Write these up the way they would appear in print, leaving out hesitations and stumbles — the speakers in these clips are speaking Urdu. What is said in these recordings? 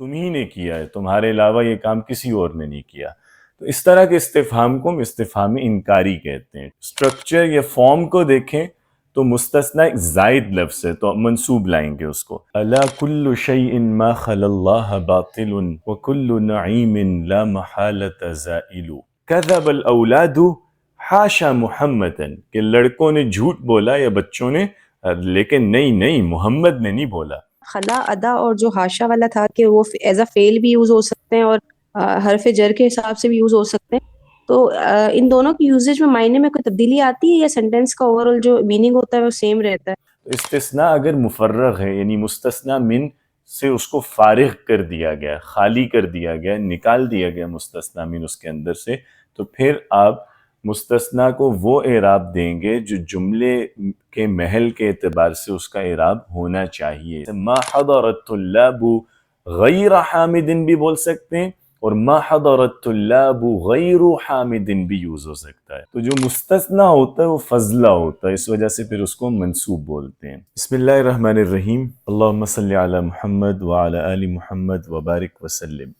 تم ہی نے کیا ہے، تمہارے علاوہ یہ کام کسی اور نے نہیں کیا۔ تو اس طرح کے استفہام کو ہم استفہام انکاری کہتے ہیں۔ سٹرکچر یا فارم کو دیکھیں تو مستثنیٰ ایک زائد لفظ ہے، تو منصوب لائیں گے اس کو۔ الا کل شیء ما خلا اللہ باطل وکل نعیم لا محالۃ زائل۔ کذب الاولاد حاشا محمدا، کہ لڑکوں نے جھوٹ بولا یا بچوں نے، لیکن نہیں محمد نے نہیں بولا۔ خلا ادا اور جو حاشا والا تھا کہ وہ ایز اے فعل بھی یوز ہو سکتے ہیں اور حرف جر کے حساب سے بھی یوز ہو سکتے ہیں، تو ان دونوں کی یوزیج میں معنی میں کوئی تبدیلی آتی ہے یا سینٹینس کا اوور آل جو میننگ ہوتا ہے وہ سیم رہتا ہے؟ استثناء اگر مفرغ ہے، یعنی مستثنیٰ من سے اس کو فارغ کر دیا گیا، خالی کر دیا گیا، نکال دیا گیا مستثنیٰ من اس کے اندر سے، تو پھر آپ مستثنیٰ کو وہ اعراب دیں گے جو جملے کے محل کے اعتبار سے اس کا اعراب ہونا چاہیے۔ ما حضر الطلاب غیر حامد بھی بول سکتے ہیں، اور ما حضر الطلاب غیر حامد بھی یوز ہو سکتا ہے۔ تو جو مستثنیٰ ہوتا ہے وہ فضلہ ہوتا ہے، اس وجہ سے پھر اس کو منصوب بولتے ہیں۔ بسم اللہ الرحمن الرحیم، اللہم صلی علی محمد وعلی آل محمد وبارک وسلم۔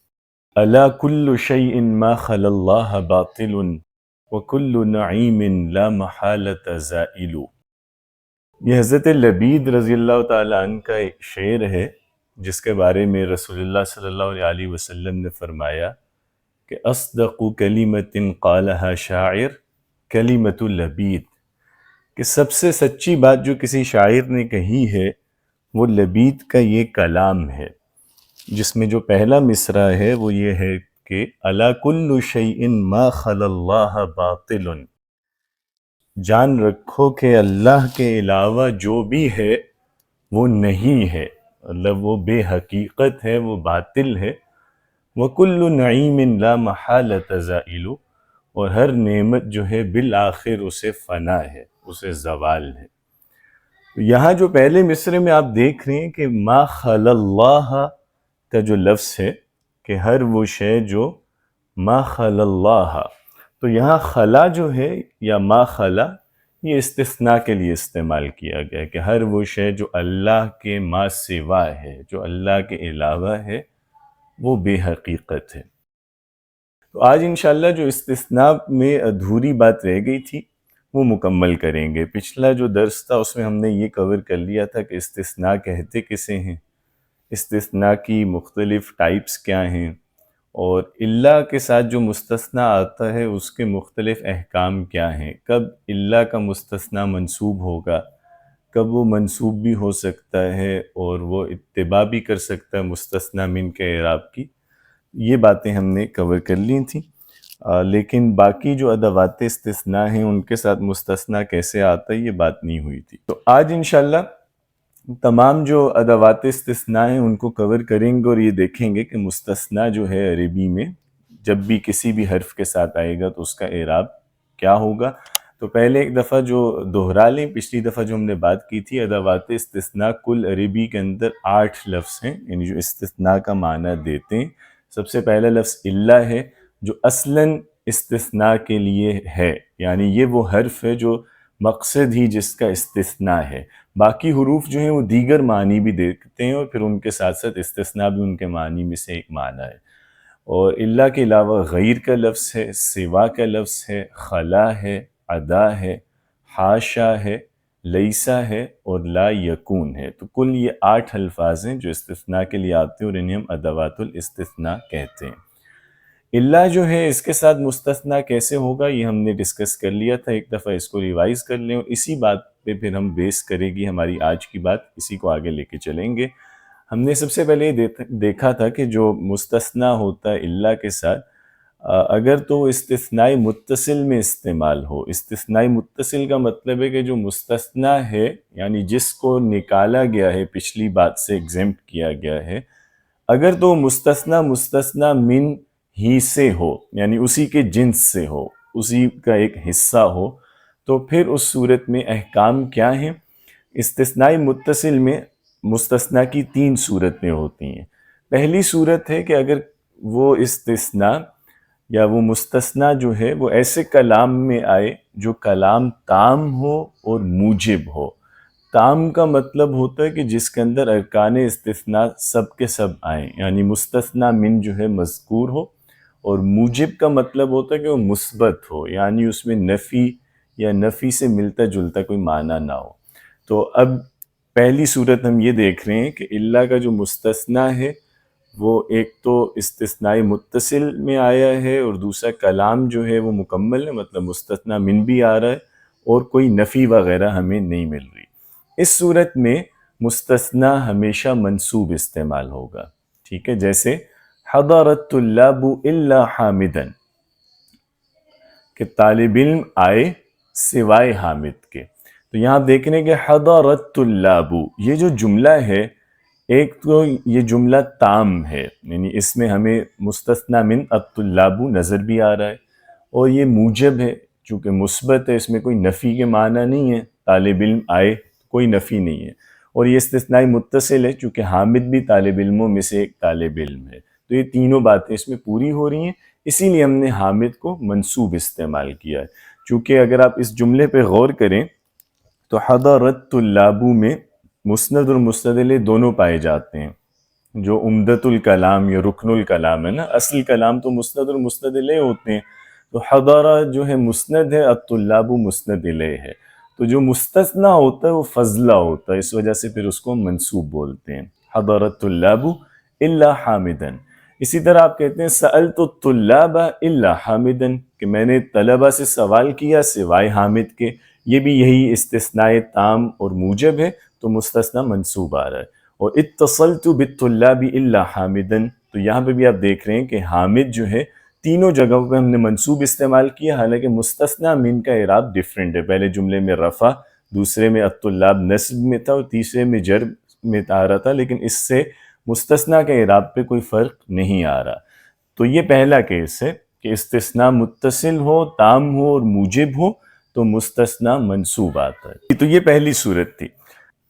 الا کل شیء ما خلا اللہ باطل وکل نعیم لا محالۃ زائل۔ یہ حضرت لبید رضی اللہ تعالیٰ عنہ کا ایک شعر ہے، جس کے بارے میں رسول اللہ صلی اللہ علیہ وسلم نے فرمایا کہ اصدق کلمۃ قالها شاعر کلمۃ لبید، کہ سب سے سچی بات جو کسی شاعر نے کہی ہے وہ لبید کا یہ کلام ہے، جس میں جو پہلا مصرع ہے وہ یہ ہے کہ الا کل شیء ما خلا اللہ باطل، جان رکھو کہ اللہ کے علاوہ جو بھی ہے وہ نہیں ہے، مطلب وہ بے حقیقت ہے، وہ باطل ہے۔ وَكُلُّ نَعِيمٍ لَا مَحَالَةَ زَائِلُ، اور ہر نعمت جو ہے بالآخر اسے فنا ہے، اسے زوال ہے۔ یہاں جو پہلے مصرع میں آپ دیکھ رہے ہیں کہ ما خلا اللہ کا جو لفظ ہے کہ ہر وہ شے جو ما خلا اللہ، تو یہاں خلا جو ہے یا ما خلا، یہ استثناء کے لیے استعمال کیا گیا ہے کہ ہر وہ شے جو اللہ کے ما سوا ہے، جو اللہ کے علاوہ ہے، وہ بے حقیقت ہے۔ تو آج انشاءاللہ جو استثناء میں ادھوری بات رہ گئی تھی وہ مکمل کریں گے۔ پچھلا جو درس تھا اس میں ہم نے یہ کور کر لیا تھا کہ استثناء کہتے کسے ہیں، استثناء کی مختلف ٹائپس کیا ہیں، اور الا کے ساتھ جو مستثنیٰ آتا ہے اس کے مختلف احکام کیا ہیں، کب الا کا مستثنیٰ منصوب ہوگا، کب وہ منصوب بھی ہو سکتا ہے اور وہ اتباع بھی کر سکتا ہے مستثنیٰ من کے اعراب کی، یہ باتیں ہم نے کور کر لی تھیں۔ لیکن باقی جو ادوات استثناء ہیں ان کے ساتھ مستثنیٰ کیسے آتا ہے یہ بات نہیں ہوئی تھی۔ تو آج انشاءاللہ تمام جو ادوات استثناء ہیں ان کو کور کریں گے اور یہ دیکھیں گے کہ مستثنیٰ جو ہے عربی میں جب بھی کسی بھی حرف کے ساتھ آئے گا تو اس کا اعراب کیا ہوگا۔ تو پہلے ایک دفعہ جو دہرا لیں، پچھلی دفعہ جو ہم نے بات کی تھی، ادوات استثناء کل عربی کے اندر 8 لفظ ہیں، یعنی جو استثناء کا معنی دیتے ہیں۔ سب سے پہلا لفظ الا ہے جو اصلاً استثناء کے لیے ہے، یعنی یہ وہ حرف ہے جو مقصد ہی جس کا استثناء ہے۔ باقی حروف جو ہیں وہ دیگر معنی بھی دیکھتے ہیں اور پھر ان کے ساتھ ساتھ استثناء بھی ان کے معنی میں سے ایک معنی ہے۔ اور الا کے علاوہ غیر کا لفظ ہے، سوا کا لفظ ہے، خلا ہے، عدا ہے، حاشا ہے، لیسا ہے اور لا یکون ہے۔ تو کل یہ 8 الفاظ ہیں جو استثناء کے لیے آتے ہیں اور انہیں ہم ادوات الاستثناء کہتے ہیں۔ الا جو ہے اس کے ساتھ مستثنیٰ کیسے ہوگا یہ ہم نے ڈسکس کر لیا تھا، ایک دفعہ اس کو ریوائز کر لیں، اور اسی بات پہ پھر ہم بیس کرے گی ہماری آج کی بات، اسی کو آگے لے کے چلیں گے۔ ہم نے سب سے پہلے دیکھا تھا کہ جو مستثنیٰ ہوتا ہے الا کے ساتھ، اگر تو وہ استثناء متصل میں استعمال ہو، استثناء متصل کا مطلب ہے کہ جو مستثنیٰ ہے یعنی جس کو نکالا گیا ہے، پچھلی بات سے ایگزمپٹ کیا گیا ہے، اگر تو مستثنیٰ من ہی سے ہو، یعنی اسی کے جنس سے ہو، اسی کا ایک حصہ ہو، تو پھر اس صورت میں احکام کیا ہیں؟ استثناء متصل میں مستثنیٰ کی 3 صورتیں ہوتی ہیں۔ پہلی صورت ہے کہ اگر وہ استثناء یا وہ مستثنیٰ جو ہے وہ ایسے کلام میں آئے جو کلام تام ہو اور موجب ہو۔ تام کا مطلب ہوتا ہے کہ جس کے اندر ارکان استثناء سب کے سب آئیں، یعنی مستثنی من جو ہے مذکور ہو، اور موجب کا مطلب ہوتا ہے کہ وہ مثبت ہو، یعنی اس میں نفی یا نفی سے ملتا جلتا کوئی معنی نہ ہو۔ تو اب پہلی صورت ہم یہ دیکھ رہے ہیں کہ اللہ کا جو مستثنیٰ ہے وہ ایک تو استثناء متصل میں آیا ہے، اور دوسرا کلام جو ہے وہ مکمل ہے، مطلب مستثنیٰ من بھی آ رہا ہے، اور کوئی نفی وغیرہ ہمیں نہیں مل رہی۔ اس صورت میں مستثنیٰ ہمیشہ منصوب استعمال ہوگا، ٹھیک ہے، جیسے حضرت طلاب الا حامدن، کہ طالب علم آئے سوائے حامد کے۔ تو یہاں آپ دیکھ رہے ہیں کہ حضرت طلاب، یہ جو جملہ ہے ایک تو یہ جملہ تام ہے، یعنی اس میں ہمیں مستثنی من الطلاب نظر بھی آ رہا ہے، اور یہ موجب ہے چونکہ مثبت ہے، اس میں کوئی نفی کے معنی نہیں ہے، طالب علم آئے کوئی نفی نہیں ہے، اور یہ استثناء متصل ہے چونکہ حامد بھی طالب علموں میں سے ایک طالب علم ہے۔ تو یہ تینوں باتیں اس میں پوری ہو رہی ہیں، اسی لیے ہم نے حامد کو منصوب استعمال کیا ہے۔ چونکہ اگر آپ اس جملے پہ غور کریں تو حضرت طلاب میں مسند اور مستند الیہ دونوں پائے جاتے ہیں، جو عمدۃ الکلام یا رکن الکلام ہے نا، اصل کلام تو مسند اور مستند الیہ ہوتے ہیں، تو حضرہ جو ہے مسند ہے، الطلاب مسند الیہ ہے، تو جو مستثنی ہوتا ہے وہ فضلہ ہوتا ہے، اس وجہ سے پھر اس کو منصوب بولتے ہیں، حضرت طلاب الا حامدن۔ اسی طرح آپ کہتے ہیں سألت الطلاب الا حامدن، کہ میں نے طلبہ سے سوال کیا سوائے حامد کے، یہ بھی یہی استثناء تام اور موجب ہے، تو مستثنی منصوب آ رہا ہے۔ اور اتصلت بالطلاب الا حامدن، تو یہاں پہ بھی آپ دیکھ رہے ہیں کہ حامد جو ہے تینوں جگہوں پہ ہم نے منصوب استعمال کیا، حالانکہ مستثنی من کا اعراب ڈیفرنٹ ہے، پہلے جملے میں رفع، دوسرے میں الطلاب نصب میں تھا، اور تیسرے میں جر میں آ رہا تھا، لیکن اس سے مستثنی کے اعراب پہ کوئی فرق نہیں آ رہا۔ تو یہ پہلا کیس ہے کہ استثناء متصل ہو، تام ہو اور موجب ہو تو مستثنی منصوب آتا ہے۔ تو یہ پہلی صورت تھی۔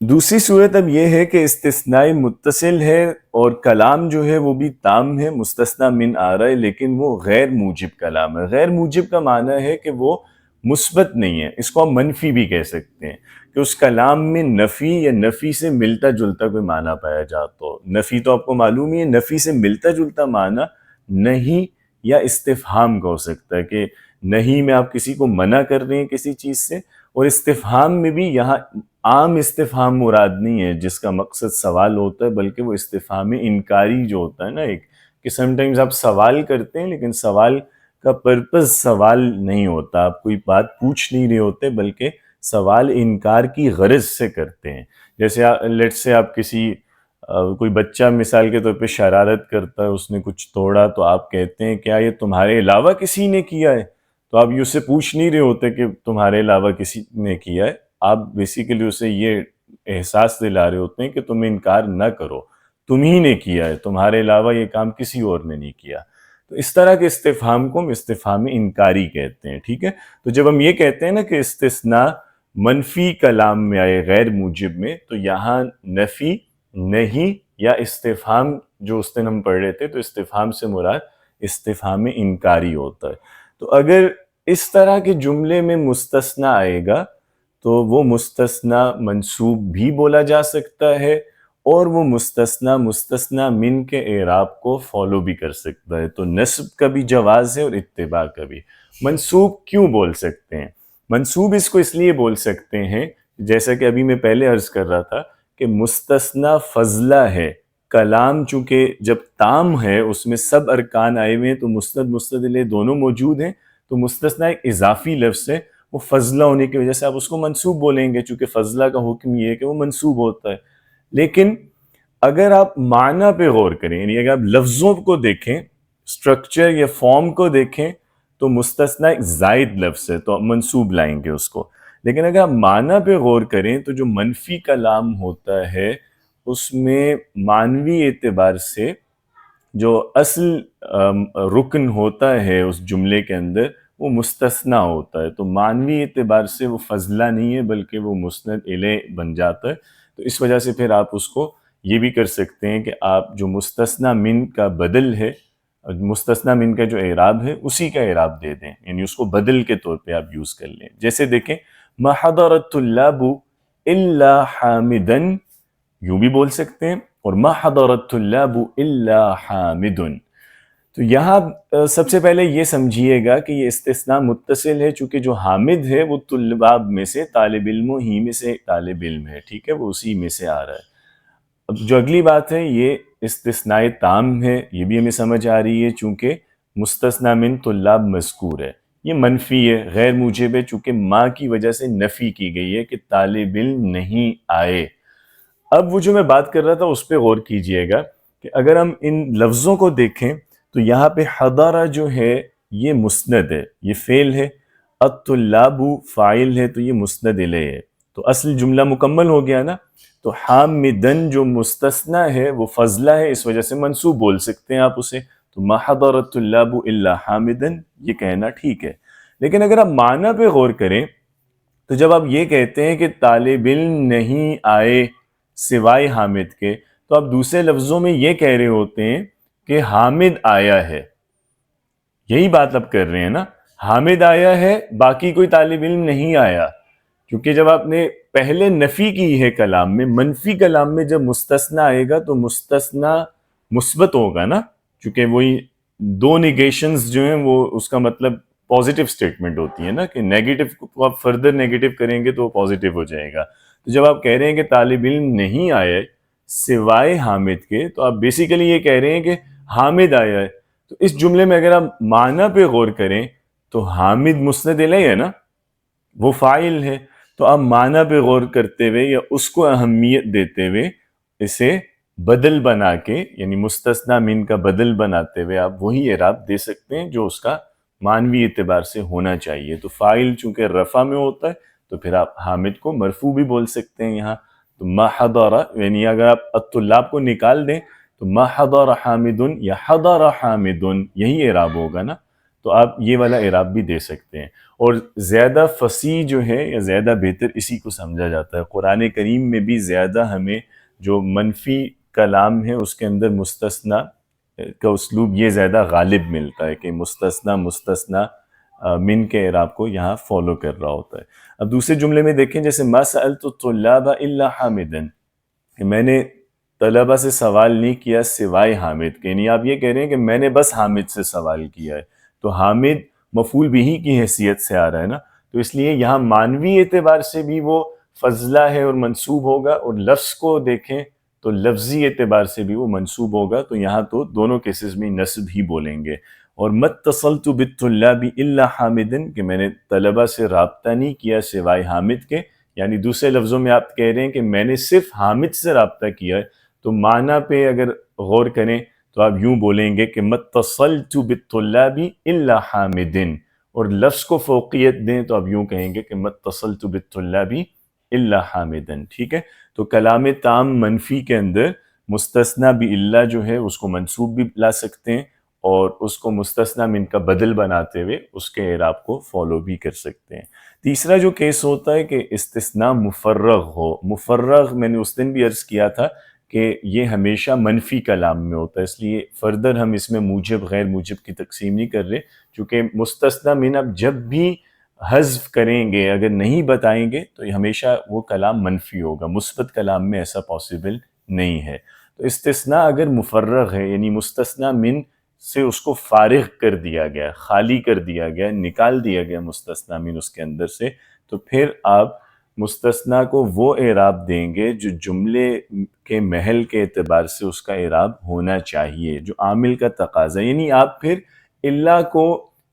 دوسری صورت اب یہ ہے کہ استثناء متصل ہے اور کلام جو ہے وہ بھی تام ہے، مستثنی من آ رہا ہے، لیکن وہ غیر موجب کلام ہے۔ غیر موجب کا معنی ہے کہ وہ مثبت نہیں ہے، اس کو ہم منفی بھی کہہ سکتے ہیں، کہ اس کلام میں نفی یا نفی سے ملتا جلتا کوئی معنی پایا جاتا ہو۔ نفی تو آپ کو معلوم ہی ہے، نفی سے ملتا جلتا معنی نہیں یا استفہام کا ہو سکتا ہے، کہ نہیں میں آپ کسی کو منع کر رہے ہیں کسی چیز سے، اور استفہام میں بھی یہاں عام استفہام مراد نہیں ہے جس کا مقصد سوال ہوتا ہے، بلکہ وہ استفہام انکاری جو ہوتا ہے نا، ایک کہ سم ٹائمز آپ سوال کرتے ہیں لیکن سوال کا پرپز سوال نہیں ہوتا، آپ کوئی بات پوچھ نہیں رہے ہوتے بلکہ سوال انکار کی غرض سے کرتے ہیں۔ جیسے لیٹ سے آپ کسی کوئی بچہ مثال کے طور پہ شرارت کرتا ہے، اس نے کچھ توڑا، تو آپ کہتے ہیں کیا یہ تمہارے علاوہ کسی نے کیا ہے؟ تو آپ یہ اسے پوچھ نہیں رہے ہوتے کہ تمہارے علاوہ کسی نے کیا ہے، آپ بیسیکلی اسے یہ احساس دلا رہے ہوتے ہیں کہ تم انکار نہ کرو، تم ہی نے کیا ہے، تمہارے علاوہ یہ کام کسی اور نے نہیں کیا۔ تو اس طرح کے استفہام کو ہم استفہام انکاری کہتے ہیں، ٹھیک ہے۔ تو جب ہم یہ کہتے ہیں نا کہ استثناء منفی کلام میں آئے غیر موجب میں، تو یہاں نفی نہیں یا استفہام جو اس دن ہم پڑھ رہے تھے، تو استفہام سے مراد استفہام انکاری ہوتا ہے۔ تو اگر اس طرح کے جملے میں مستثنی آئے گا تو وہ مستثنی منصوب بھی بولا جا سکتا ہے، اور وہ مستثنی من کے اعراب کو فالو بھی کر سکتا ہے۔ تو نصب کا بھی جواز ہے اور اتباع کا بھی۔ منصوب کیوں بول سکتے ہیں؟ منصوب اس کو اس لیے بول سکتے ہیں، جیسا کہ ابھی میں پہلے عرض کر رہا تھا، کہ مستثنی فضلہ ہے، کلام چونکہ جب تام ہے اس میں سب ارکان آئے ہوئے ہیں، تو مسند مستند الیہ دونوں موجود ہیں، تو مستثنی ایک اضافی لفظ ہے، وہ فضلہ ہونے کی وجہ سے آپ اس کو منصوب بولیں گے، چونکہ فضلہ کا حکم یہ ہے کہ وہ منصوب ہوتا ہے۔ لیکن اگر آپ معنی پہ غور کریں، یعنی اگر آپ لفظوں کو دیکھیں، سٹرکچر یا فارم کو دیکھیں، تو مستثنی ایک زائد لفظ ہے، تو آپ منصوب لائیں گے اس کو۔ لیکن اگر آپ معنی پہ غور کریں تو جو منفی کلام ہوتا ہے اس میں معنوی اعتبار سے جو اصل رکن ہوتا ہے اس جملے کے اندر وہ مستثنی ہوتا ہے، تو معنوی اعتبار سے وہ فضلہ نہیں ہے بلکہ وہ مسند الیہ بن جاتا ہے۔ تو اس وجہ سے پھر آپ اس کو یہ بھی کر سکتے ہیں کہ آپ جو مستثنی من کا بدل ہے، مستثنی من کا جو اعراب ہے اسی کا اعراب دے دیں، یعنی اس کو بدل کے طور پہ آپ یوز کر لیں۔ جیسے دیکھیں ما حضر الطلاب الا حامدا یوں بھی بول سکتے ہیں، اور ما حضر الطلاب الا حامد. تو یہاں سب سے پہلے یہ سمجھیے گا کہ یہ استثناء متصل ہے، چونکہ جو حامد ہے وہ طلاب میں سے طالب علم ہی میں سے طالب علم ہے، ٹھیک ہے، وہ اسی میں سے آ رہا ہے. اب جو اگلی بات ہے یہ استثناء تام ہے، یہ بھی ہمیں سمجھ آ رہی ہے، چونکہ مستثنی من طلاب مذکور ہے. یہ منفی ہے، غیر موجب ہے، چونکہ ما کی وجہ سے نفی کی گئی ہے کہ طالب علم نہیں آئے. اب وہ جو میں بات کر رہا تھا اس پہ غور کیجئے گا کہ اگر ہم ان لفظوں کو دیکھیں تو یہاں پہ حضر جو ہے یہ مسند ہے، یہ فعل ہے، الطلاب فاعل ہے، تو یہ مسند الیہ ہے، تو اصل جملہ مکمل ہو گیا نا. تو حامدن جو مستثنی ہے وہ فضلہ ہے، اس وجہ سے منصوب بول سکتے ہیں آپ اسے. تو ما حضر الطلاب الا حامدن یہ کہنا ٹھیک ہے. لیکن اگر آپ معنی پہ غور کریں تو جب آپ یہ کہتے ہیں کہ طالب علم نہیں آئے سوائے حامد کے، تو آپ دوسرے لفظوں میں یہ کہہ رہے ہوتے ہیں کہ حامد آیا ہے. یہی بات آپ کر رہے ہیں نا، حامد آیا ہے، باقی کوئی طالب علم نہیں آیا. کیونکہ جب آپ نے پہلے نفی کی ہے کلام میں، منفی کلام میں جب مستثنی آئے گا تو مستثنی مثبت ہوگا نا، چونکہ وہی دو نیگیشنز جو ہیں وہ اس کا مطلب پازیٹیو سٹیٹمنٹ ہوتی ہے نا، کہ نیگیٹو کو آپ فردر نیگیٹو کریں گے تو وہ پازیٹیو ہو جائے گا. تو جب آپ کہہ رہے ہیں کہ طالب علم نہیں آئے سوائے حامد کے، تو آپ بیسیکلی یہ کہہ رہے ہیں کہ حامد آیا ہے. تو اس جملے میں اگر آپ معنی پہ غور کریں تو حامد مسند الیہ ہے نا، وہ فاعل ہے. تو آپ معنی پہ غور کرتے ہوئے یا اس کو اہمیت دیتے ہوئے اسے بدل بنا کے، یعنی مستثنی من کا بدل بناتے ہوئے آپ وہی اعراب دے سکتے ہیں جو اس کا معنوی اعتبار سے ہونا چاہیے. تو فاعل چونکہ رفع میں ہوتا ہے تو پھر آپ حامد کو مرفوع بھی بول سکتے ہیں یہاں. تو ما حضر، یعنی اگر آپ الطلاب کو نکال دیں تو ما حضر حامد یا حضر حامد یہی اعراب ہوگا نا. تو آپ یہ والا اعراب بھی دے سکتے ہیں. اور زیادہ فصیح جو ہے یا زیادہ بہتر اسی کو سمجھا جاتا ہے. قرآن کریم میں بھی زیادہ ہمیں جو منفی کلام ہے اس کے اندر مستثنی کا اسلوب یہ زیادہ غالب ملتا ہے کہ مستثنی من کے اعراب کو یہاں فالو کر رہا ہوتا ہے. اب دوسرے جملے میں دیکھیں، جیسے ما سألت الطلاب الا حامدا، کہ میں نے طلبہ سے سوال نہیں کیا سوائے حامد کے، یعنی آپ یہ کہہ رہے ہیں کہ میں نے بس حامد سے سوال کیا ہے. تو حامد مفعول بہ کی حیثیت سے آ رہا ہے نا، تو اس لیے یہاں معنوی اعتبار سے بھی وہ فضلہ ہے اور منصوب ہوگا، اور لفظ کو دیکھیں تو لفظی اعتبار سے بھی وہ منصوب ہوگا. تو یہاں تو دونوں کیسز میں نصب ہی بولیں گے. اور متصلت بالطلاب الا حامد، کہ میں نے طلبہ سے رابطہ نہیں کیا سوائے حامد کے، یعنی دوسرے لفظوں میں آپ کہہ رہے ہیں کہ میں نے صرف حامد سے رابطہ کیا ہے. تو معنی پہ اگر غور کریں تو آپ یوں بولیں گے کہ متصلت بالطلاب الا حامد، اور لفظ کو فوقیت دیں تو آپ یوں کہیں گے کہ متصلت بالطلاب الا حامد. ٹھیک ہے، تو کلام تام منفی کے اندر مستثنی بالا جو ہے اس کو منصوب بھی لا سکتے ہیں، اور اس کو مستثنی من کا بدل بناتے ہوئے اس کے اعراب کو فالو بھی کر سکتے ہیں. تیسرا جو کیس ہوتا ہے کہ استثناء مفرغ ہو. مفرغ میں نے اس دن بھی عرض کیا تھا کہ یہ ہمیشہ منفی کلام میں ہوتا ہے، اس لیے فردر ہم اس میں موجب غیر موجب کی تقسیم نہیں کر رہے، چونکہ مستثنی من اب جب بھی حذف کریں گے اگر نہیں بتائیں گے تو ہمیشہ وہ کلام منفی ہوگا. مثبت کلام میں ایسا پاسبل نہیں ہے. تو استثناء اگر مفرغ ہے، یعنی مستثنی من سے اس کو فارغ کر دیا گیا، خالی کر دیا گیا، نکال دیا گیا مستثنی من اس کے اندر سے، تو پھر آپ مستثنی کو وہ اعراب دیں گے جو جملے کے محل کے اعتبار سے اس کا اعراب ہونا چاہیے، جو عامل کا تقاضا. یعنی آپ پھر الا کو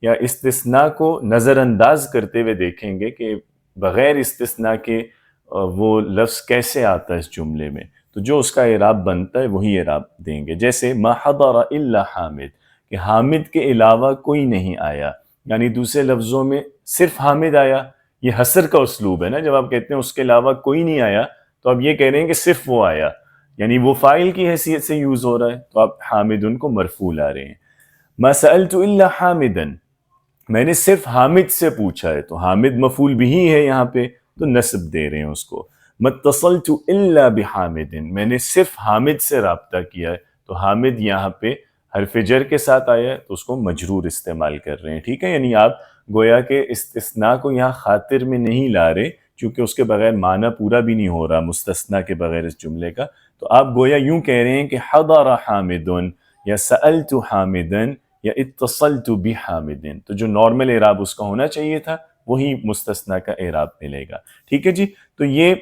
یا استثناء کو نظر انداز کرتے ہوئے دیکھیں گے کہ بغیر استثناء کے وہ لفظ کیسے آتا ہے اس جملے میں، تو جو اس کا اعراب بنتا ہے وہی اعراب دیں گے. جیسے ما حضر الا حامد، کہ حامد کے علاوہ کوئی نہیں آیا، یعنی دوسرے لفظوں میں صرف حامد آیا. یہ حصر کا اسلوب ہے نا، جب آپ کہتے ہیں اس کے علاوہ کوئی نہیں آیا تو آپ یہ کہہ رہے ہیں کہ صرف وہ آیا، یعنی وہ فاعل کی حیثیت سے یوز ہو رہا ہے، تو آپ حامد ان کو مرفوع لا رہے ہیں. ما سألت الا حامدا، میں نے صرف حامد سے پوچھا ہے، تو حامد مفعول بھی ہے یہاں پہ، تو نصب دے رہے ہیں اس کو. متصلت الا بحامد، میں نے صرف حامد سے رابطہ کیا ہے، تو حامد یہاں پہ حرف جر کے ساتھ آیا ہے تو اس کو مجرور استعمال کر رہے ہیں. ٹھیک ہے، یعنی آپ گویا کہ استثناء کو یہاں خاطر میں نہیں لا رہے، چونکہ اس کے بغیر معنی پورا بھی نہیں ہو رہا مستثنا کے بغیر اس جملے کا، تو آپ گویا یوں کہہ رہے ہیں کہ حضر حامد یا سألت حامدا یا اتصلت بحامد، تو جو نارمل اعراب اس کا ہونا چاہیے تھا وہی مستثنا کا اعراب ملے گا. ٹھیک ہے جی. تو یہ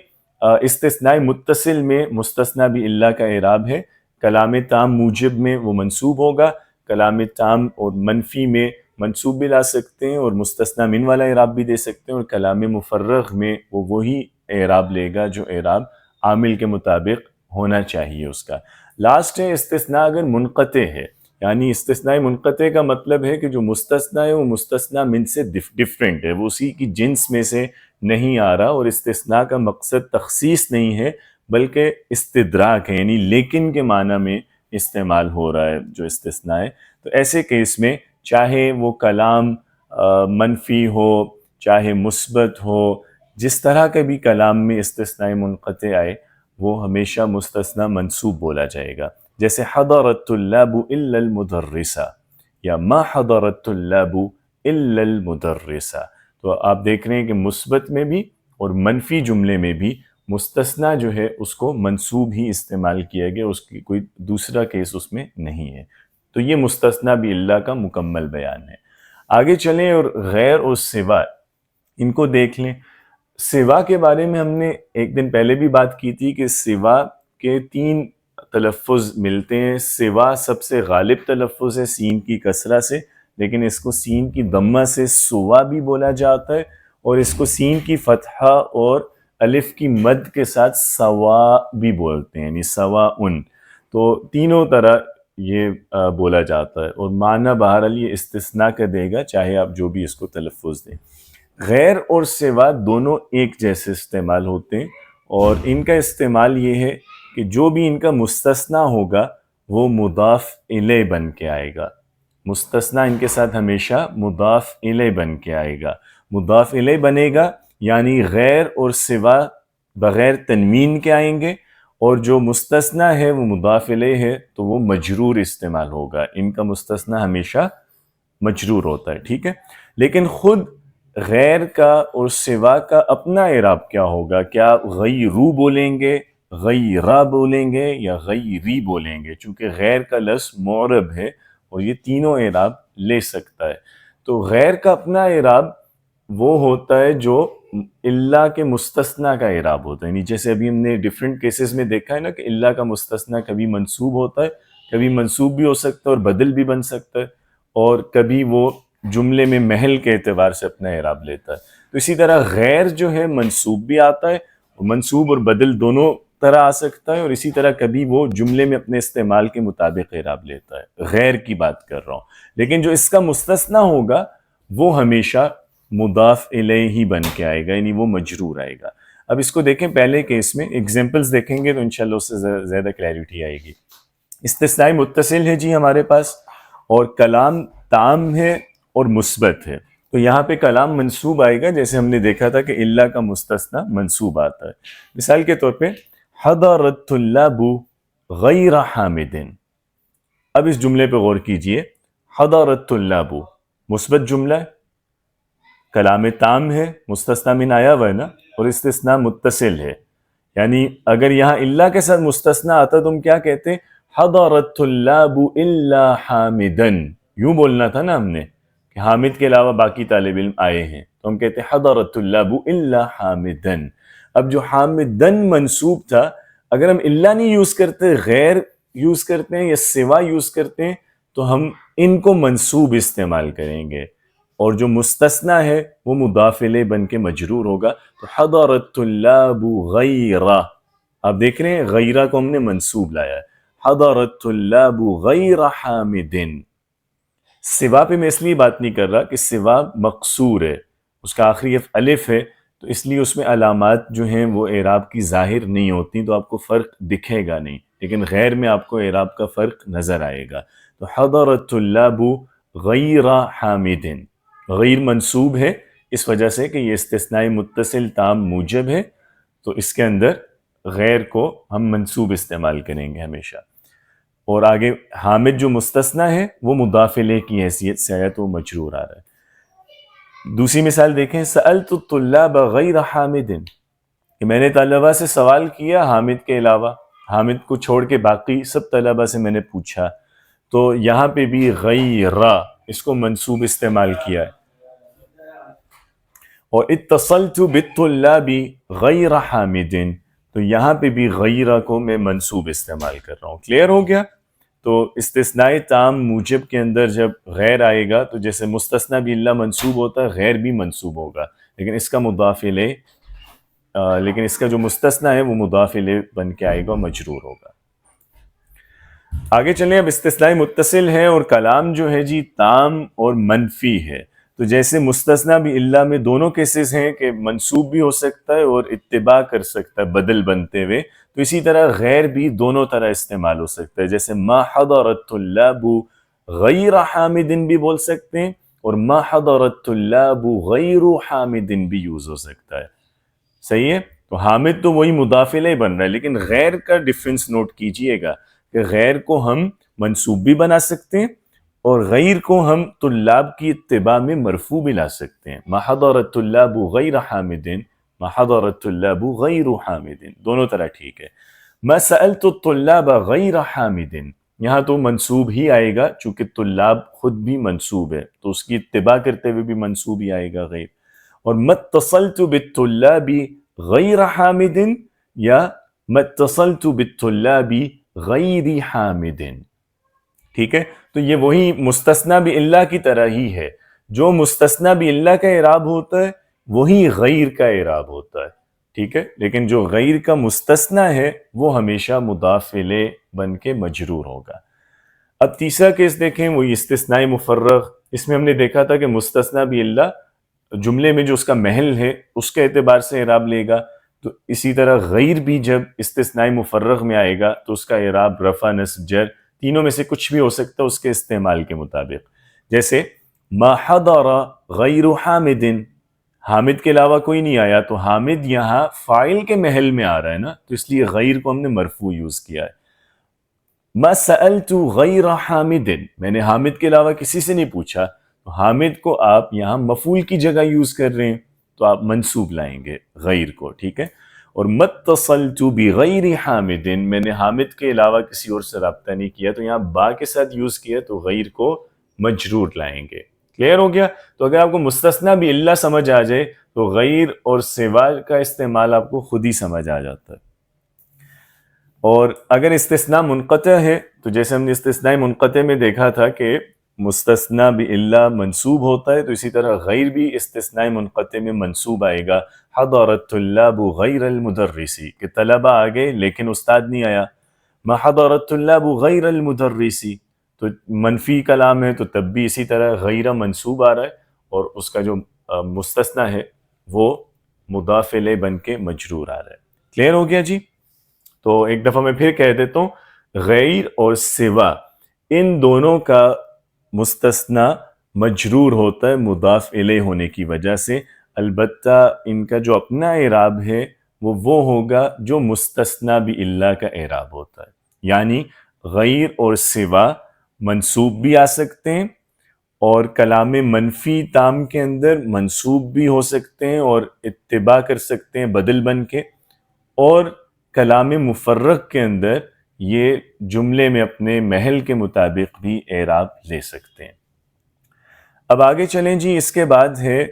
استثناء متصل میں مستثنا باللہ کا اعراب ہے. کلام تام موجب میں وہ منصوب ہوگا، کلام تام اور منفی میں منصوب بھی لا سکتے ہیں اور مستثنا من والا اعراب بھی دے سکتے ہیں، اور کلام مفرغ میں وہ وہی اعراب لے گا جو اعراب عامل کے مطابق ہونا چاہیے اس کا. لاسٹ ہے استثناء اگر منقطع ہے، یعنی استثناء منقطع کا مطلب ہے کہ جو مستثنا ہے وہ مستثنا من سے ڈفرینٹ ہے، وہ اسی کی جنس میں سے نہیں آ رہا، اور استثناء کا مقصد تخصیص نہیں ہے بلکہ استدراک ہے، یعنی لیکن کے معنی میں استعمال ہو رہا ہے جو استثناء ہے. تو ایسے کیس میں چاہے وہ کلام منفی ہو چاہے مثبت ہو، جس طرح کا بھی کلام میں استثناء منقطع آئے وہ ہمیشہ مستثنا منصوب بولا جائے گا. جیسے حضر الطلاب الا المدرسہ یا ما حضر الطلاب الا المدرسہ. تو آپ دیکھ رہے ہیں کہ مثبت میں بھی اور منفی جملے میں بھی مستثنا جو ہے اس کو منصوب ہی استعمال کیا گیا، اس کی کوئی دوسرا کیس اس میں نہیں ہے. تو یہ مستثنا باللہ کا مکمل بیان ہے. آگے چلیں اور غیر اور سوا ان کو دیکھ لیں. سوا کے بارے میں ہم نے ایک دن پہلے بھی بات کی تھی کہ سوا کے 3 تلفظ ملتے ہیں. سوا سب سے غالب تلفظ ہے سین کی کسرہ سے، لیکن اس کو سین کی ضمہ سے سوا بھی بولا جاتا ہے، اور اس کو سین کی فتحہ اور الف کی مد کے ساتھ سوا بھی بولتے ہیں، یعنی سوا ان. تو تینوں طرح یہ بولا جاتا ہے، اور معنی بہرحال یہ استثناء کا دے گا چاہے آپ جو بھی اس کو تلفظ دیں. غیر اور سوا دونوں ایک جیسے استعمال ہوتے ہیں، اور ان کا استعمال یہ ہے کہ جو بھی ان کا مستثنیٰ ہوگا وہ مضاف الیہ بن کے آئے گا. مستثنیٰ ان کے ساتھ ہمیشہ مضاف الیہ بن کے آئے گا. مضاف الیہ بنے گا یعنی غیر اور سوا بغیر تنوین کے آئیں گے، اور جو مستثنیٰ ہے وہ مضاف الیہ ہے تو وہ مجرور استعمال ہوگا. ان کا مستثنیٰ ہمیشہ مجرور ہوتا ہے. ٹھیک ہے. لیکن خود غیر کا اور سوا کا اپنا اعراب کیا ہوگا؟ کیا غیرو بولیں گے، غیرہ بولیں گے، یا غیری بولیں گے؟ چونکہ غیر کا لفظ معرب ہے اور یہ تینوں اعراب لے سکتا ہے. تو غیر کا اپنا اعراب وہ ہوتا ہے جو اللہ کے مستثنیٰ کا اعراب ہوتا ہے. یعنی جیسے ابھی ہم نے ڈیفرنٹ کیسز میں دیکھا ہے نا کہ اللہ کا مستثنیٰ کبھی منصوب ہوتا ہے، کبھی منصوب بھی ہو سکتا ہے اور بدل بھی بن سکتا ہے، اور کبھی وہ جملے میں محل کے اعتبار سے اپنا اعراب لیتا ہے. تو اسی طرح غیر جو ہے منصوب بھی آتا ہے، منصوب اور بدل دونوں طرح آ سکتا ہے، اور اسی طرح کبھی وہ جملے میں اپنے استعمال کے مطابق اعراب لیتا ہے. غیر کی بات کر رہا ہوں. لیکن جو اس کا مستثنیٰ ہوگا وہ ہمیشہ مضاف الیہ ہی بن کے آئے گا، یعنی وہ مجرور آئے گا. اب اس کو دیکھیں پہلے کیس میں ایگزامپلز دیکھیں گے تو انشاءاللہ اس سے زیادہ کلیئرٹی آئے گی. استثناء متصل ہے جی ہمارے پاس، اور کلام تام ہے اور مثبت ہے. تو یہاں پہ کلام منصوب آئے گا، جیسے ہم نے دیکھا تھا کہ اللہ کا مستثنیٰ منصوب آتا ہے. مثال کے طور پہ حضر الطلاب غیر حامد. اب اس جملے پہ غور کیجئے. حضر الطلاب مثبت جملہ ہے، کلام تام ہے، مستثنیٰ من آیا ہوا ہے نا، اور استثناء متصل ہے. یعنی اگر یہاں اللہ کے ساتھ مستثنیٰ آتا تو ہم کیا کہتے؟ حضر الطلاب الا حامدا. یوں بولنا تھا نا ہم نے کہ حامد کے علاوہ باقی طالب علم آئے ہیں، تو ہم کہتے حضر الطلاب الا حامدا. اب جو حامدن منصوب تھا، اگر ہم اللہ نہیں یوز کرتے، غیر یوز کرتے ہیں یا سوا یوز کرتے ہیں، تو ہم ان کو منصوب استعمال کریں گے، اور جو مستثنیٰ ہے وہ مضاف الیہ بن کے مجرور ہوگا. تو حضر الطلاب غیرہ، آپ دیکھ رہے ہیں غیرہ کو ہم نے منصوب لایا ہے. حضر الطلاب غیر حامد. سوا پہ میں اس لیے بات نہیں کر رہا کہ سوا مقصور ہے، اس کا آخری الف ہے، تو اس لیے اس میں علامات جو ہیں وہ اعراب کی ظاہر نہیں ہوتی، تو آپ کو فرق دکھے گا نہیں. لیکن غیر میں آپ کو اعراب کا فرق نظر آئے گا. تو حضر الطلاب غیر حامد، غیر منصوب ہے اس وجہ سے کہ یہ استثناء متصل تام موجب ہے، تو اس کے اندر غیر کو ہم منصوب استعمال کریں گے ہمیشہ. اور آگے حامد جو مستثنیٰ ہے وہ مضاف الیہ کی حیثیت سے آیا تو وہ مجرور آ رہا ہے. دوسری مثال دیکھیں، سألت الطلاب غیر حامد، کہ میں نے طلبہ سے سوال کیا حامد کے علاوہ، حامد کو چھوڑ کے باقی سب طلبہ سے میں نے پوچھا. تو یہاں پہ بھی غیر اس کو منصوب استعمال کیا ہے. اور اتصلت بالطلاب غیر حامد، تو یہاں پہ بھی غیرہ کو میں منصوب استعمال کر رہا ہوں. کلیئر ہو گیا؟ تو استثناء تام موجب کے اندر جب غیر آئے گا تو جیسے مستثنیٰ بھی اللہ منصوب ہوتا ہے، غیر بھی منصوب ہوگا، لیکن اس کا مضاف الیہ لیکن اس کا جو مستثنیٰ ہے وہ مضاف الیہ بن کے آئے گا، مجرور ہوگا. آگے چلیں. اب استثناء متصل ہے اور کلام جو ہے جی تام اور منفی ہے. تو جیسے مستثنیٰ بھی اللہ میں دونوں کیسز ہیں کہ منصوب بھی ہو سکتا ہے اور اتباع کر سکتا ہے بدل بنتے ہوئے، تو اسی طرح غیر بھی دونوں طرح استعمال ہو سکتا ہے. جیسے ما حضر الطلاب غیر حامد بھی بول سکتے ہیں، اور ما حضر الطلاب غیر حامد بھی یوز ہو سکتا ہے. صحیح ہے؟ تو حامد تو وہی مضاف الیہ بن رہا ہے، لیکن غیر کا ڈیفرنس نوٹ کیجئے گا کہ غیر کو ہم منصوب بھی بنا سکتے ہیں اور غیر کو ہم طلاب کی اتباع میں مرفوع بھی لا سکتے ہیں. ما حضر الطلاب غیر حامد، ما حضر الطلاب غیر حامد، دونوں طرح ٹھیک ہے. ما سألت الطلاب غیر حامد، یہاں تو منصوب ہی آئے گا چونکہ طلاب خود بھی منصوب ہے، تو اس کی اتباع کرتے ہوئے بھی منصوب ہی آئے گا غیر. اور ما اتصلت بالطلاب غیر حامد یا ما اتصلت بالطلاب غیر حامد. ٹھیک ہے؟ تو یہ وہی مستثنیٰ بھی اللہ کی طرح ہی ہے. جو مستثنیٰ بھی اللہ کا اعراب ہوتا ہے وہی غیر کا اعراب ہوتا ہے. ٹھیک ہے؟ لیکن جو غیر کا مستثنیٰ ہے وہ ہمیشہ مضاف الیہ بن کے مجرور ہوگا. اب تیسرا کیس دیکھیں، وہی استثناء مفرغ. اس میں ہم نے دیکھا تھا کہ مستثنیٰ بھی اللہ جملے میں جو اس کا محل ہے اس کے اعتبار سے اعراب لے گا، تو اسی طرح غیر بھی جب استثناء مفرغ میں آئے گا تو اس کا اعراب رفع نصب جر تینوں میں سے کچھ بھی ہو سکتا ہے اس کے استعمال کے مطابق. جیسے ما حضر غیر حامد، حامد کے علاوہ کوئی نہیں آیا، تو حامد یہاں فاعل کے محل میں آ رہا ہے نا، تو اس لیے غیر کو ہم نے مرفوع یوز کیا ہے. ما سألت غیر حامد، میں نے حامد کے علاوہ کسی سے نہیں پوچھا، تو حامد کو آپ یہاں مفعول کی جگہ یوز کر رہے ہیں تو آپ منصوب لائیں گے غیر کو. ٹھیک ہے؟ اور متصلت بغیر حامد، میں نے حامد کے علاوہ کسی اور سے رابطہ نہیں کیا، تو یہاں با کے ساتھ یوز کیا تو غیر کو مجرور لائیں گے. کلیئر ہو گیا؟ تو اگر آپ کو مستثنیٰ بھی اللہ سمجھ آ جائے تو غیر اور سوا کا استعمال آپ کو خود ہی سمجھ آ جاتا ہے. اور اگر استثناء منقطع ہے تو جیسے ہم نے استثناء منقطع میں دیکھا تھا کہ مستثنیٰ بھی اللہ منصوب ہوتا ہے، تو اسی طرح غیر بھی استثناء منقطع میں منصوب آئے گا. حضر الطلاب غیر المدرسی، کہ طلبہ آ گئے لیکن استاد نہیں آیا. ما حضر الطلاب غیر المدرسی، تو منفی کلام ہے تو تب بھی اسی طرح غیر منصوب آ رہا ہے اور اس کا جو مستثنیٰ ہے وہ مضاف الیہ بن کے مجرور آ رہا ہے. کلیئر ہو گیا جی؟ تو ایک دفعہ میں پھر کہہ دیتا ہوں، غیر اور سوا ان دونوں کا مستثنیٰ مجرور ہوتا ہے مضاف الیہ ہونے کی وجہ سے، البتہ ان کا جو اپنا اعراب ہے وہ ہوگا جو مستثنیٰ بھی اللہ کا اعراب ہوتا ہے. یعنی غیر اور سوا منصوب بھی آ سکتے ہیں اور کلام منفی تام کے اندر منصوب بھی ہو سکتے ہیں اور اتباع کر سکتے ہیں بدل بن کے، اور کلام مفرغ کے اندر یہ جملے میں اپنے محل کے مطابق بھی اعراب لے سکتے ہیں. اب آگے چلیں جی. اس کے بعد ہے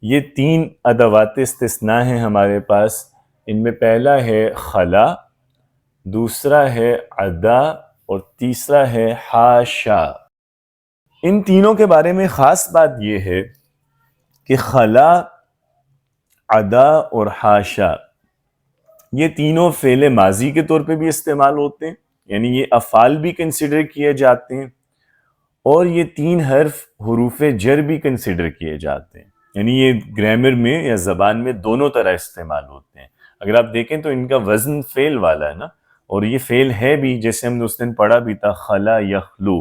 یہ 3 ادوات استثناء ہیں ہمارے پاس. ان میں پہلا ہے خلا، دوسرا ہے عدا اور تیسرا ہے حاشا. ان تینوں کے بارے میں خاص بات یہ ہے کہ خلا، عدا اور حاشا یہ تینوں فعل ماضی کے طور پہ بھی استعمال ہوتے ہیں، یعنی یہ افعال بھی کنسیڈر کیے جاتے ہیں، اور یہ 3 حرف حروف جر بھی کنسیڈر کیے جاتے ہیں. یعنی یہ گرامر میں یا زبان میں دونوں طرح استعمال ہوتے ہیں. اگر آپ دیکھیں تو ان کا وزن فعل والا ہے نا، اور یہ فعل ہے بھی، جیسے ہم نے اس دن پڑھا بھی تھا، خلا یخلو،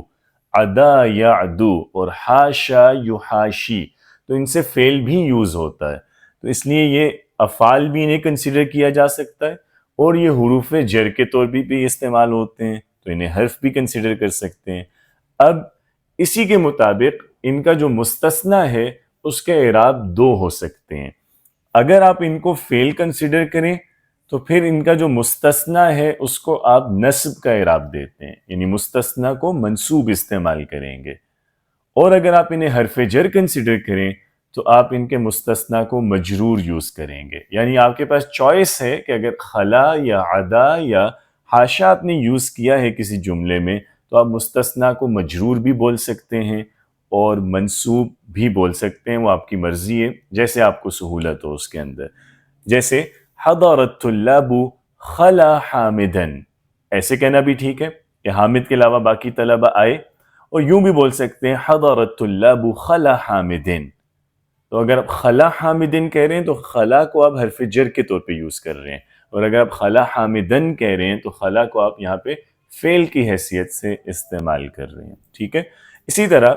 عدا یعدو اور حاشا یحاشی، تو ان سے فعل بھی یوز ہوتا ہے. تو اس لیے یہ افعال بھی انہیں کنسیڈر کیا جا سکتا ہے، اور یہ حروف جر کے طور بھی استعمال ہوتے ہیں تو انہیں حرف بھی کنسیڈر کر سکتے ہیں. اب اسی کے مطابق ان کا جو مستثنیٰ ہے اس کے اعراب دو ہو سکتے ہیں. اگر آپ ان کو فعل کنسیڈر کریں تو پھر ان کا جو مستثنی ہے اس کو آپ نصب کا اعراب دیتے ہیں، یعنی مستثنی کو منصوب استعمال کریں گے. اور اگر آپ انہیں حرف جر کنسیڈر کریں تو آپ ان کے مستثنی کو مجرور یوز کریں گے. یعنی آپ کے پاس چوائس ہے کہ اگر خلا یا عدا یا حاشا آپ نے یوز کیا ہے کسی جملے میں تو آپ مستثنی کو مجرور بھی بول سکتے ہیں اور منصوب بھی بول سکتے ہیں، وہ آپ کی مرضی ہے جیسے آپ کو سہولت ہو اس کے اندر. جیسے حضر الطلاب خلا حامدن، ایسے کہنا بھی ٹھیک ہے کہ حامد کے علاوہ باقی طلبہ آئے. اور یوں بھی بول سکتے ہیں حضر الطلاب خلا حامدن. تو اگر آپ خلا حامدن کہہ رہے ہیں تو خلا کو آپ حرف جر کے طور پہ یوز کر رہے ہیں، اور اگر آپ خلا حامدن کہہ رہے ہیں تو خلا کو آپ یہاں پہ فعل کی حیثیت سے استعمال کر رہے ہیں. ٹھیک ہے. اسی طرح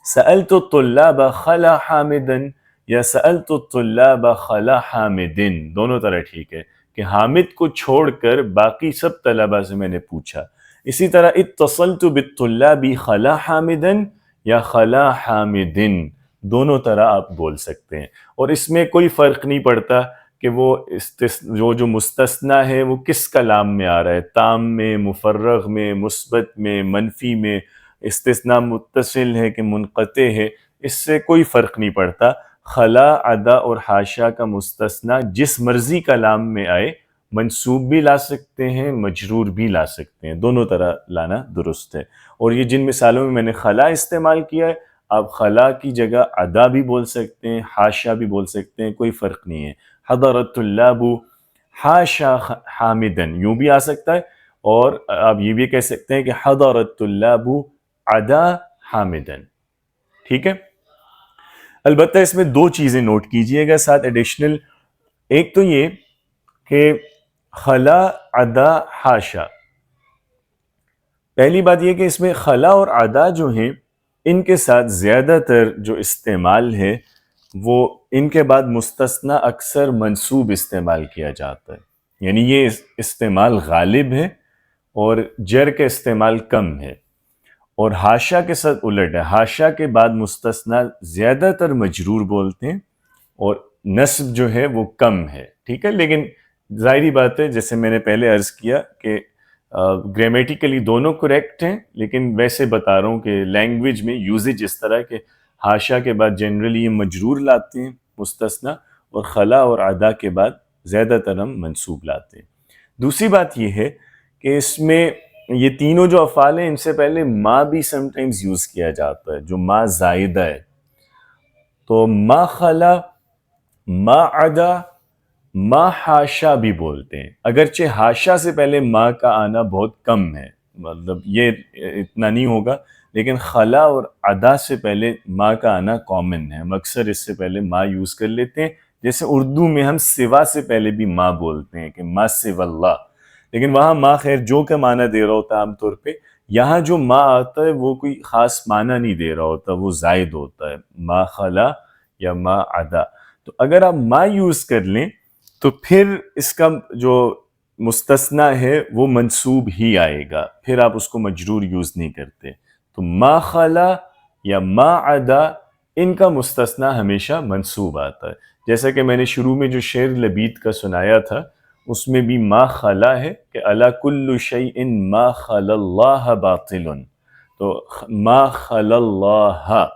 سألت الطلاب خلا حامدن یا سألت الطلاب خلا حامدن، دونوں طرح ٹھیک ہے کہ حامد کو چھوڑ کر باقی سب طلبہ سے میں نے پوچھا. اسی طرح اتصلت بالطلاب خلا حامدن یا خلا حامدن، دونوں طرح آپ بول سکتے ہیں. اور اس میں کوئی فرق نہیں پڑتا کہ وہ جو مستثنی ہے وہ کس کلام میں آ رہا ہے، تام میں، مفرغ میں، مثبت میں، منفی میں، استثناء متصل ہے کہ منقطع ہے، اس سے کوئی فرق نہیں پڑتا. خلا، عدا اور حاشا کا مستثنی جس مرضی کلام میں آئے منصوب بھی لا سکتے ہیں، مجرور بھی لا سکتے ہیں، دونوں طرح لانا درست ہے. اور یہ جن مثالوں میں نے خلا استعمال کیا ہے، آپ خلا کی جگہ عدا بھی بول سکتے ہیں، حاشا بھی بول سکتے ہیں، کوئی فرق نہیں ہے. حضر الطلاب حاشا حامدن یوں بھی آ سکتا ہے، اور آپ یہ بھی کہہ سکتے ہیں کہ حضر الطلاب عدا حامدن. ٹھیک ہے. البتہ اس میں دو چیزیں نوٹ کیجئے گا ساتھ ایڈیشنل. ایک تو یہ کہ خلا، عدا، حاشا، پہلی بات یہ کہ اس میں خلا اور عدا جو ہیں ان کے ساتھ زیادہ تر جو استعمال ہے وہ ان کے بعد مستثنی اکثر منصوب استعمال کیا جاتا ہے، یعنی یہ استعمال غالب ہے اور جر کا استعمال کم ہے. اور حاشا کے ساتھ الٹ ہے، حاشا کے بعد مستثنی زیادہ تر مجرور بولتے ہیں اور نصب جو ہے وہ کم ہے. ٹھیک ہے. لیکن ظاہری بات ہے جیسے میں نے پہلے عرض کیا کہ گرامیٹیکلی دونوں کریکٹ ہیں، لیکن ویسے بتا رہا ہوں کہ لینگویج میں یوزج اس طرح کہ حاشا کے بعد جنرلی یہ مجرور لاتے ہیں مستثنی، اور خلا اور عدا کے بعد زیادہ تر ہم منصوب لاتے ہیں. دوسری بات یہ ہے کہ اس میں یہ تینوں جو افعال ہیں ان سے پہلے ما بھی سم ٹائمز یوز کیا جاتا ہے، جو ما زائدہ ہے. تو ما خلا، ما عدا، ما حاشا بھی بولتے ہیں، اگرچہ حاشا سے پہلے ما کا آنا بہت کم ہے، مطلب یہ اتنا نہیں ہوگا، لیکن خلا اور عدا سے پہلے ما کا آنا کامن ہے. ہم اکثر اس سے پہلے ما یوز کر لیتے ہیں، جیسے اردو میں ہم سوا سے پہلے بھی ما بولتے ہیں کہ ما سوا اللہ، لیکن وہاں ما خیر جو کا معنی دے رہا ہوتا ہے عام طور پہ. یہاں جو ما آتا ہے وہ کوئی خاص معنی نہیں دے رہا ہوتا، وہ زائد ہوتا ہے، ما خلا یا ما عدا. تو اگر آپ ما یوز کر لیں تو پھر اس کا جو مستثنی ہے وہ منصوب ہی آئے گا، پھر آپ اس کو مجرور یوز نہیں کرتے. تو ما خلا یا ما عدا ان کا مستثنی ہمیشہ منصوب آتا ہے. جیسا کہ میں نے شروع میں جو شعر لبید کا سنایا تھا اس میں بھی ما خلا ہے کہ الا کل شیء ما خلا اللہ باطل. تو ما خلا اللہ،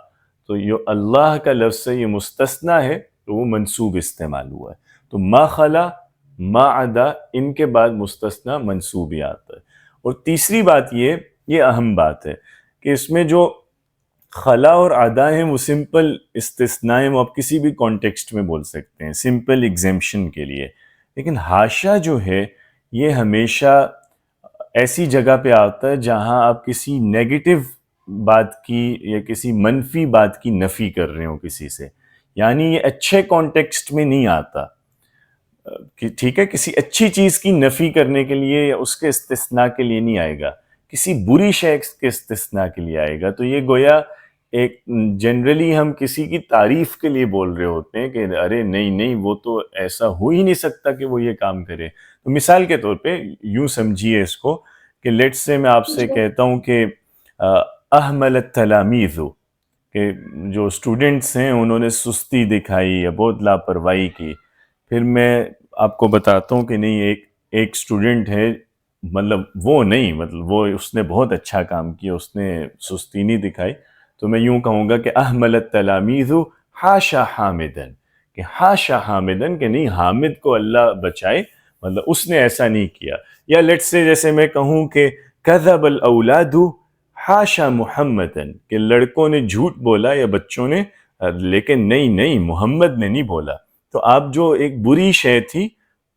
تو یہ اللہ کا لفظ سے یہ مستثنی ہے تو وہ منصوب استعمال ہوا ہے. تو ما خلا، ما عدا ان کے بعد مستثنی منصوب ہی آتا ہے. اور تیسری بات یہ اہم بات ہے کہ اس میں جو خلا اور عدا ہیں وہ سمپل استثناء ہیں، وہ آپ کسی بھی کانٹیکسٹ میں بول سکتے ہیں سمپل ایگزیمپشن کے لیے. لیکن حاشا جو ہے یہ ہمیشہ ایسی جگہ پہ آتا ہے جہاں آپ کسی نیگیٹو بات کی یا کسی منفی بات کی نفی کر رہے ہوں کسی سے، یعنی یہ اچھے کانٹیکسٹ میں نہیں آتا. ٹھیک ہے. کسی اچھی چیز کی نفی کرنے کے لیے یا اس کے استثناء کے لیے نہیں آئے گا، کسی بری شے کے استثناء کے لیے آئے گا. تو یہ گویا ایک جنرلی ہم کسی کی تعریف کے لیے بول رہے ہوتے ہیں کہ ارے نہیں وہ تو ایسا ہو ہی نہیں سکتا کہ وہ یہ کام کرے. تو مثال کے طور پہ یوں سمجھیے اس کو کہ لیٹس سے میں آپ سے کہتا ہوں کہ احمل التلامیذ، کہ جو اسٹوڈنٹس ہیں انہوں نے سستی دکھائی یا بہت لاپرواہی کی. پھر میں آپ کو بتاتا ہوں کہ نہیں، ایک اسٹوڈنٹ ہے، مطلب وہ نہیں، مطلب وہ اس نے بہت اچھا کام کیا، اس نے سستی نہیں دکھائی. تو میں یوں کہوں گا کہ احمل التلامیذ حاشا حامدن، کہ حاشا حامدن، کہ نہیں، حامد کو اللہ بچائے، مطلب اس نے ایسا نہیں کیا. یا لیٹس سے جیسے میں کہوں کہ کذب الاولاد حاشا محمدن، کہ لڑکوں نے جھوٹ بولا یا بچوں نے، لیکن نہیں محمد نے نہیں بولا. تو آپ جو ایک بری شے تھی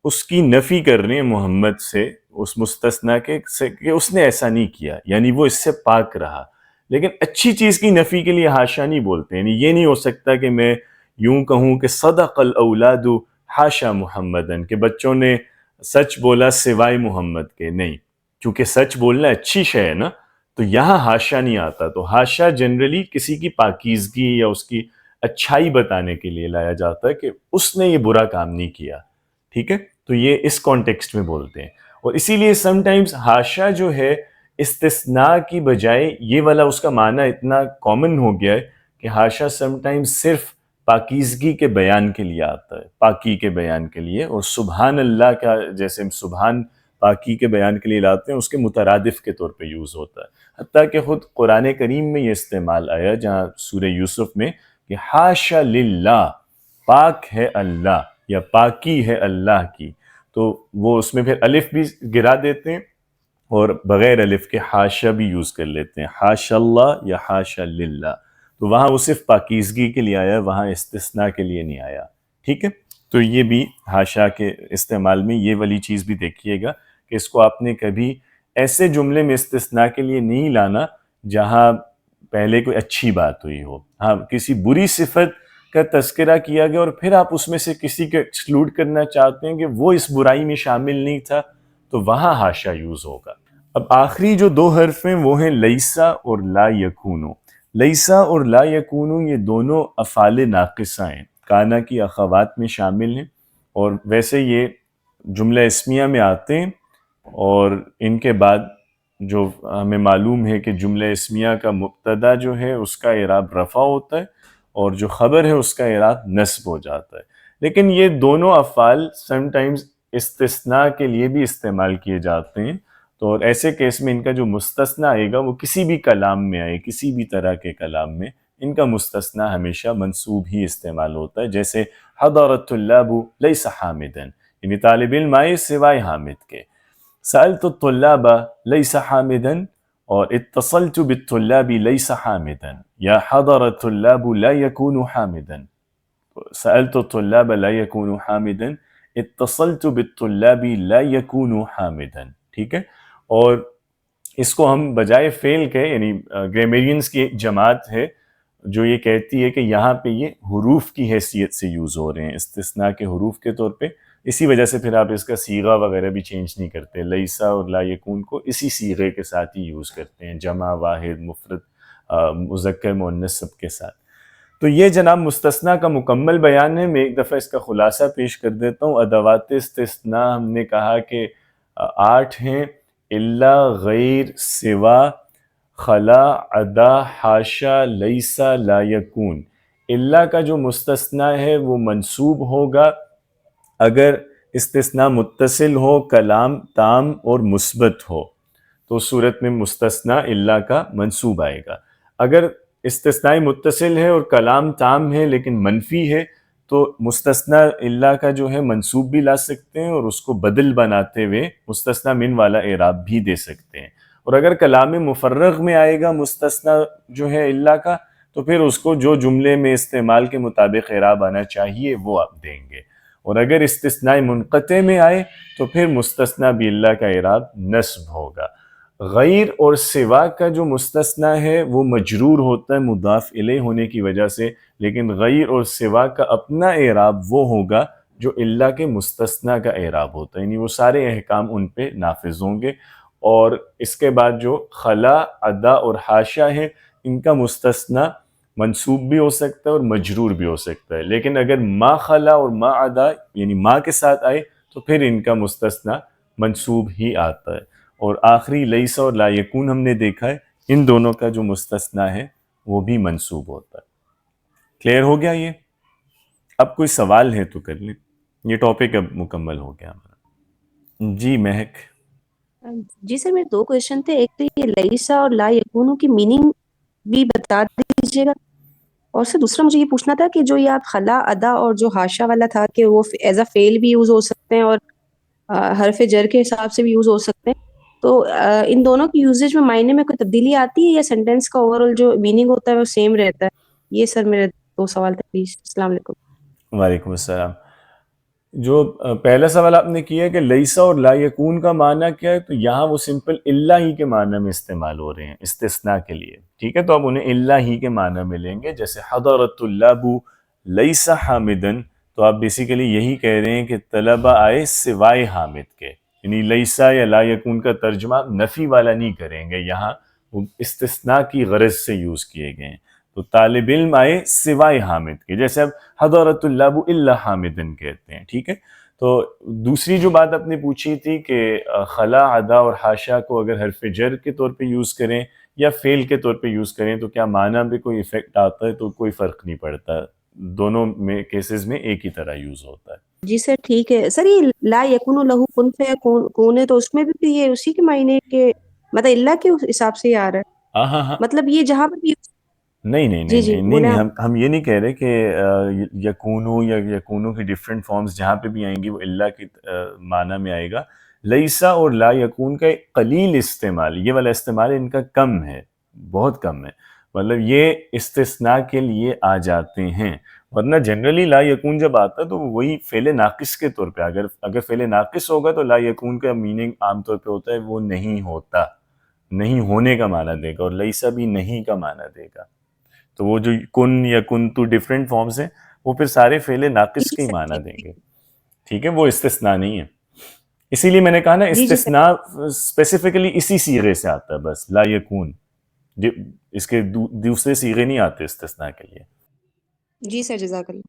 اس کی نفی کر رہے ہیں محمد سے، اس مستثنا کے سے، کہ اس نے ایسا نہیں کیا، یعنی وہ اس سے پاک رہا. لیکن اچھی چیز کی نفی کے لیے حاشا نہیں بولتے. یعنی یہ نہیں ہو سکتا کہ میں یوں کہوں کہ صدق الاولاد حاشا محمدن، کہ بچوں نے سچ بولا سوائے محمد کے. نہیں، کیونکہ سچ بولنا اچھی شے ہے نا، تو یہاں حاشا نہیں آتا. تو حاشا جنرلی کسی کی پاکیزگی یا اس کی اچھائی بتانے کے لیے لایا جاتا ہے کہ اس نے یہ برا کام نہیں کیا. ٹھیک ہے، تو یہ اس کانٹیکسٹ میں بولتے ہیں. اور اسی لیے سم ٹائمز حاشا جو ہے استثناء کی بجائے یہ والا اس کا معنی اتنا کامن ہو گیا ہے کہ حاشا سم ٹائمز صرف پاکیزگی کے بیان کے لیے آتا ہے، پاکی کے بیان کے لیے. اور سبحان اللہ کا جیسے ہم سبحان پاکی کے بیان کے لیے لاتے ہیں، اس کے مترادف کے طور پہ یوز ہوتا ہے. حتیٰ کہ خود قرآن کریم میں یہ استعمال آیا جہاں سورہ یوسف میں کہ حاشا للہ، پاک ہے اللہ یا پاکی ہے اللہ کی. تو وہ اس میں پھر الف بھی گرا دیتے ہیں اور بغیر الف کے حاشا بھی یوز کر لیتے ہیں، حاشا اللہ یا حاشا للہ. تو وہاں وہ صرف پاکیزگی کے لیے آیا، وہاں استثناء کے لیے نہیں آیا. ٹھیک ہے، تو یہ بھی حاشا کے استعمال میں یہ والی چیز بھی دیکھیے گا کہ اس کو آپ نے کبھی ایسے جملے میں استثناء کے لیے نہیں لانا جہاں پہلے کوئی اچھی بات ہوئی ہو. ہاں، کسی بری صفت کا تذکرہ کیا گیا اور پھر آپ اس میں سے کسی کو ایکسکلوڈ کرنا چاہتے ہیں کہ وہ اس برائی میں شامل نہیں تھا، تو وہاں حاشا یوز ہوگا. اب آخری جو دو حرف ہیں وہ ہیں لیسا اور لا یکونو. لیسا اور لا یکونو یہ دونوں افعال ناقصہ ہیں، کانا کی اخوات میں شامل ہیں، اور ویسے یہ جملہ اسمیہ میں آتے ہیں. اور ان کے بعد جو ہمیں معلوم ہے کہ جملہ اسمیہ کا مبتدا جو ہے اس کا اعراب رفع ہوتا ہے اور جو خبر ہے اس کا اعراب نصب ہو جاتا ہے. لیکن یہ دونوں افعال سم ٹائمز استثناء کے لیے بھی استعمال کیے جاتے ہیں. تو ایسے کیس میں ان کا جو مستثنیٰ آئے گا وہ کسی بھی کلام میں آئے، کسی بھی طرح کے کلام میں ان کا مستثنیٰ ہمیشہ منصوب ہی استعمال ہوتا ہے. جیسے حضر الطلاب لیس حامدن، یعنی طالب علم آئے سوائے حامد کے. سألت الطلاب لیس حامدن اور اتصلت بالطلاب لیس حامدن، یا حضر الطلاب لا يكون حامدن. سألت الطلاب لا يكون حامدن، اتصلت بالطلاب لا يكون حامدن. ٹھیک ہے، اور اس کو ہم بجائے فعل کے، یعنی گرامیرینز کی ایک جماعت ہے جو یہ کہتی ہے کہ یہاں پہ یہ حروف کی حیثیت سے یوز ہو رہے ہیں، استثناء کے حروف کے طور پہ. اسی وجہ سے پھر آپ اس کا صیغہ وغیرہ بھی چینج نہیں کرتے، لیسا اور لا یکون کو اسی صیغے کے ساتھ ہی یوز کرتے ہیں، جمع، واحد، مفرد، مذکر، مؤنث سب کے ساتھ. تو یہ جناب مستثنیٰ کا مکمل بیان ہے. میں ایک دفعہ اس کا خلاصہ پیش کر دیتا ہوں. ادوات استثناء ہم نے کہا کہ 8 ہیں: الا، غیر، سوا، خلا، عدا، حاشا، لیسا، لا یکون. الا کا جو مستثنیٰ ہے وہ منصوب ہوگا اگر استثناء متصل ہو، کلام تام اور مثبت ہو، تو اس صورت میں مستثنیٰ الا کا منصوب آئے گا. اگر استثناء متصل ہے اور کلام تام ہے لیکن منفی ہے تو مستثنیٰ الا کا جو ہے منصوب بھی لا سکتے ہیں اور اس کو بدل بناتے ہوئے مستثنیٰ من والا اعراب بھی دے سکتے ہیں. اور اگر کلام مفرغ میں آئے گا مستثنیٰ جو ہے الا کا، تو پھر اس کو جو جملے میں استعمال کے مطابق اعراب آنا چاہیے وہ آپ دیں گے. اور اگر استثناء منقطع میں آئے تو پھر مستثنیٰ باللہ کا اعراب نصب ہوگا. غیر اور سوا کا جو مستثنیٰ ہے وہ مجرور ہوتا ہے مضاف الیہ ہونے کی وجہ سے، لیکن غیر اور سوا کا اپنا اعراب وہ ہوگا جو اللہ کے مستثنیٰ کا اعراب ہوتا ہے، یعنی وہ سارے احکام ان پہ نافذ ہوں گے. اور اس کے بعد جو خلا، عدا اور حاشا ہے ان کا مستثنیٰ منصوب بھی ہو سکتا ہے اور مجرور بھی ہو سکتا ہے. لیکن اگر ما خلا اور ما عدا یعنی ما کے ساتھ آئے تو پھر ان کا مستثنیٰ منصوب ہی آتا ہے. اور آخری لیسا اور لا یکون ہم نے دیکھا ہے، ان دونوں کا جو مستثنیٰ ہے وہ بھی منصوب ہوتا ہے. کلیئر ہو گیا یہ؟ اب کوئی سوال ہے تو کر لیں. یہ ٹاپک اب مکمل ہو گیا ہمارا. جی مہک. جی سر میرے 2 کویشچن تھے. ایک تو یہ لیسا اور لا یکونو کی میننگ بھی بتا دیجیے گا. اور سر دوسرا مجھے یہ پوچھنا تھا کہ جو یہ آپ خلا ادا اور جو حاشا والا تھا کہ وہ ایز اے فعل بھی یوز ہو سکتے ہیں اور حرف جر کے حساب سے بھی یوز ہو سکتے ہیں. تو ان دونوں کی یوزیج میں معنی میں کوئی تبدیلی آتی ہے یا سینٹینس کا اوور آل جو میننگ ہوتا ہے وہ سیم رہتا ہے؟ یہ سر میرے 2 سوال تھے پلیز. السلام علیکم. وعلیکم السلام. جو پہلا سوال آپ نے کیا ہے کہ لیسا اور لا یکون کا معنی کیا ہے، تو یہاں وہ سمپل الا ہی کے معنی میں استعمال ہو رہے ہیں استثناء کے لیے. ٹھیک ہے، تو اب انہیں الا ہی کے معنی میں لیں گے. جیسے حضرت اللعب لیسا حامدن، تو آپ بیسیکلی یہی کہہ رہے ہیں کہ طلبہ آئے سوائے حامد کے. یعنی لیسا یا لا یکون کا ترجمہ نفی والا نہیں کریں گے، یہاں وہ استثناء کی غرض سے یوز کیے گئے ہیں. تو طالب علم آئے سوائے حامد کے، جیسے اب حضرت اللعب الا حامدن کہتے ہیں. ٹھیک ہے. تو دوسری جو بات آپ نے پوچھی تھی کہ خلا ادا اور حاشا کو اگر حرف جر کے طور پہ یوز کریں یا فعل کے طور پہ یوز کریں تو کیا معنی پہ کوئی ایفیکٹ آتا ہے، تو کوئی فرق نہیں پڑتا، دونوں میں کیسز میں ایک ہی طرح یوز ہوتا ہے. جی سر ٹھیک ہے. سر یہ لا یکون لہو کن فیکون ہے، تو اس میں بھی یہ اسی کے معنی کے مطلب اللہ کے حساب سے ہی آ رہا ہے. ہاں ہاں. مطلب یہ جہاں پہ بھی نہیں نہیں جی نہیں جی نہیں نہیں بولیں نہیں، آپ. ہم یہ نہیں کہہ رہے کہ یکونو یا یکونو کی ڈفرینٹ فارمز جہاں پہ بھی آئیں گی وہ اللہ کی معنی میں آئے گا. لیسا اور لا یکون کا ایک قلیل استعمال، یہ والا استعمال ان کا کم ہے، بہت کم ہے. مطلب یہ استثناء کے لیے آ جاتے ہیں، ورنہ جنرلی لا یکون جب آتا ہے تو وہی فعل ناقص کے طور پہ. اگر فعل ناقص ہوگا تو لا یکون کا میننگ عام طور پہ ہوتا ہے وہ نہیں ہوتا، نہیں ہونے کا معنی دے گا، اور لیسا بھی نہیں کا معنی دے گا. تو وہ جو کن یا کن تو ڈفرینٹ فارمز ہیں وہ پھر سارے فعل ناقص جی کے ہی سر معنی ٹھیک. دیں گے. ٹھیک ہے، وہ استثناء نہیں ہے. اسی لیے میں نے کہا نا جی جی سر. استثناء اسپیسیفکلی اسی صیغے سے آتا ہے، بس لا یکون. اس کے دوسرے صیغے نہیں آتے استثناء کے لیے. جی سر جزاک اللہ.